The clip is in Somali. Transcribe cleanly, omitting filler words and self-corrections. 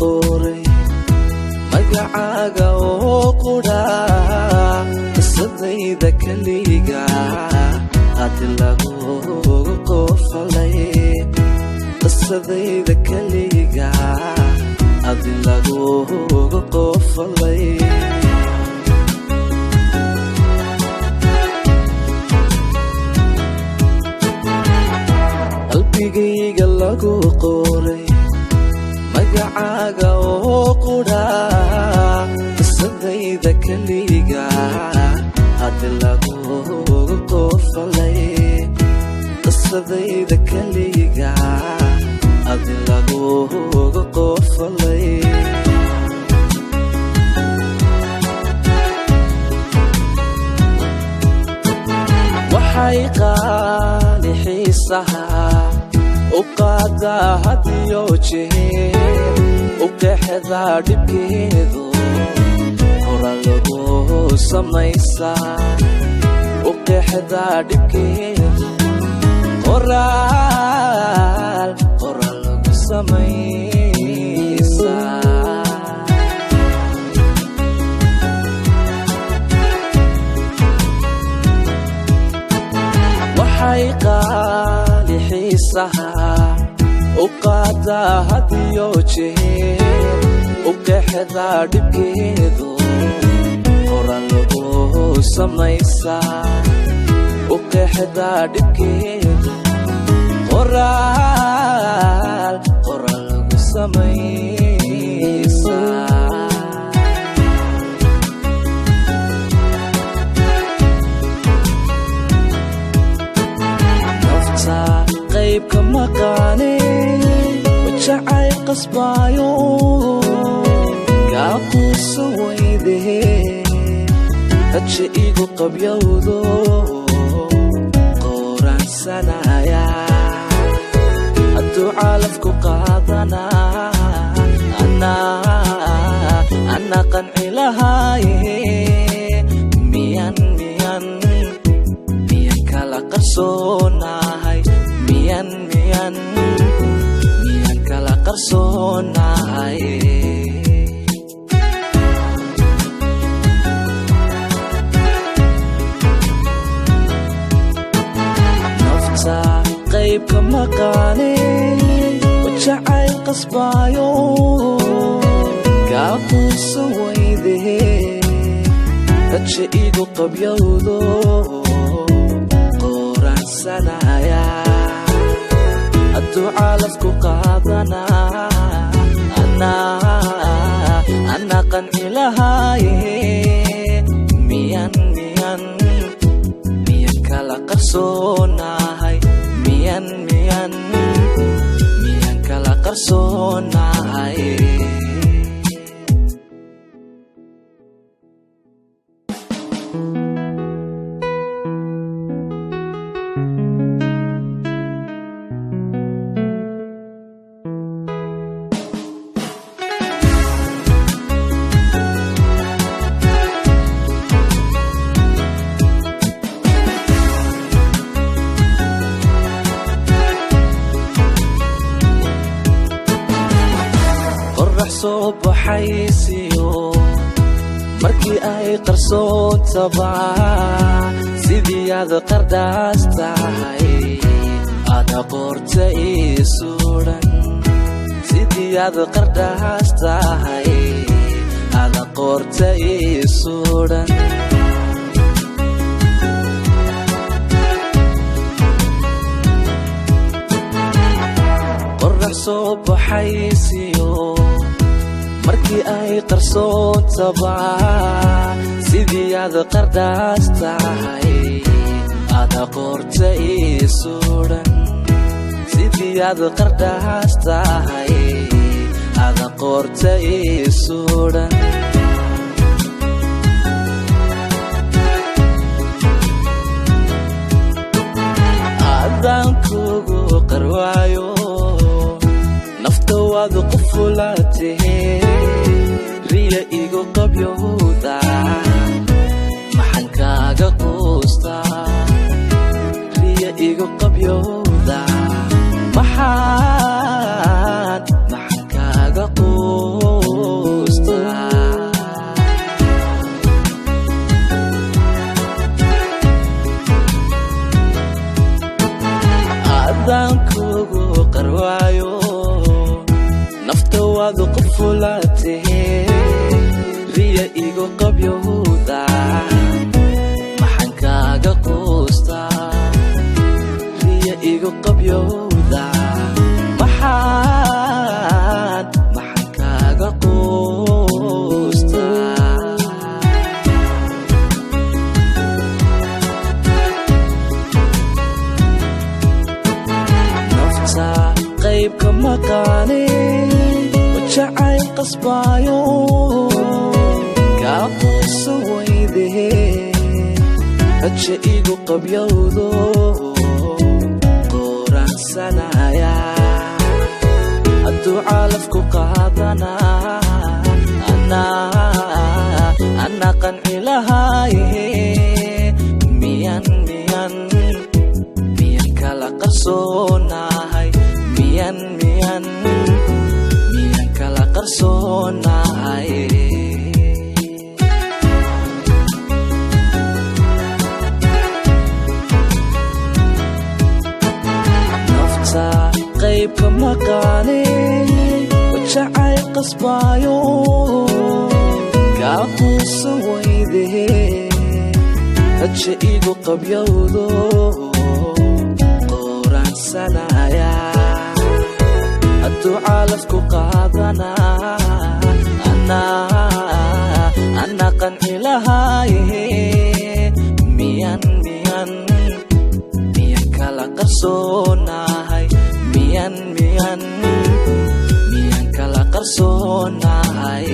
qoray magacaaga oo qudha qisadayda kaliga hadi lagu qofalay qisadayda kaliga hadi lagu qofalay qalbigayga lagu qoray magacaaga oo qudha qisadayda kaliga hadi lagu qofalay qisadayda kaliga hadi lagu qofalay waxay qaali xiisaha uqaada hadiyo jeer uqeexda dhibkeedu hora lagu samaysaa uqeexda dhibkeedu qoraal lagu samaysaa waxay qaali xiisaha uqaada hadiyo jeer uqeexda dhibkeedu hora lagu samaysaa uqeexda dhibkeedu qoraal lagu samaysaa qaybka maqaane wajacay qasbaayo gaaquusa weyde haje igu qabyowdo qoraansanaya hadduu caalafku qaadana ana qanci lahaaye miyan kala qarsoonahay miyan kala qarsoonahay nafta qaybka maqaane wajacay qasbaayo gaaquusa weyde haje igu qabyowdo qoraansanaya hadduu caalafku qaadana ana qanci lahaaye miyan kala qarsoonahay miyan kala qarsoonahay soo baxaysiyo markii ay qarsoontaba sidii aad qardhaas tahay ada qorta ii suran sidii aad qardhaas tahay ada qorta ii suran qorax soo baxaysiyo markii ay qarsoontaba sidii aad qardhaas tahay ada qorta ii suran sidii aad qardhaas tahay ada qorta ii suran adaan kugu qarwaayo nafta waad qufulaatee riya igu qabyowda maxaan kaaga quustaa riya igu qabyowda maxaan kaaga kaaga quustaa adaan kugu qarwaayo nafta waad qufulaatee riya igu qabyowda maxaan kaaga quustaa riya igu qabyowda maxaan kaaga quustaa nafta qaybka maqaane wajacay qasbaayo kaa quusa weydee haja igu qabyowdo qoraansanaya hadduu calafku qaadanaa anaa qanci lahaaye miyan kala qarsoonahay miyan kala qarsoonahay nafta qaybka maqaane wajacay qasbaayo kaa quusa weydee haja igu qabyowdo qoraansanaya hadduu calafku qaadanaa anaa qanci lahaaye miyan kala qarsoonahay miyan kala qarsoonahay